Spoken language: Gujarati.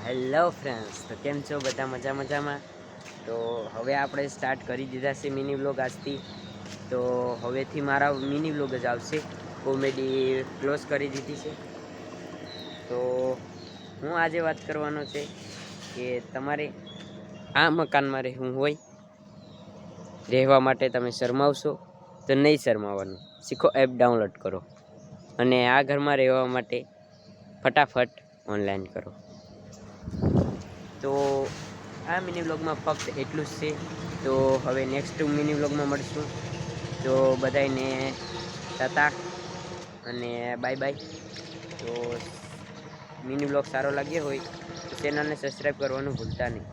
હેલો ફ્રેન્ડ્સ, તો કેમ છો બધા? મજામાં. તો હવે આપણે સ્ટાર્ટ કરી દીધા છે મિની વ્લોગ આજથી. તો હવેથી મારા મિની વ્લોગ જ આવશે. કોમેડી ક્લોઝ કરી દીધી છે. તો હું આજે વાત કરવાનો છે કે તમારે આ મકાનમાં રહેવું હોય, રહેવા માટે તમે શરમાવશો તો નહીં શરમાવાનું. શીખો, એપ ડાઉનલોડ કરો અને આ ઘરમાં રહેવા માટે ફટાફટ ઓનલાઈન કરો. તો આ મિની વ્લોગમાં ફક્ત એટલું જ છે. તો હવે નેક્સ્ટ મિની વ્લોગમાં મળશું. તો બધાને ટાટા અને બાય બાય. તો મિની વ્લોગ સારો લાગ્યો હોય તો ચેનલને સબસ્ક્રાઈબ કરવાનું ભૂલતા નહીં.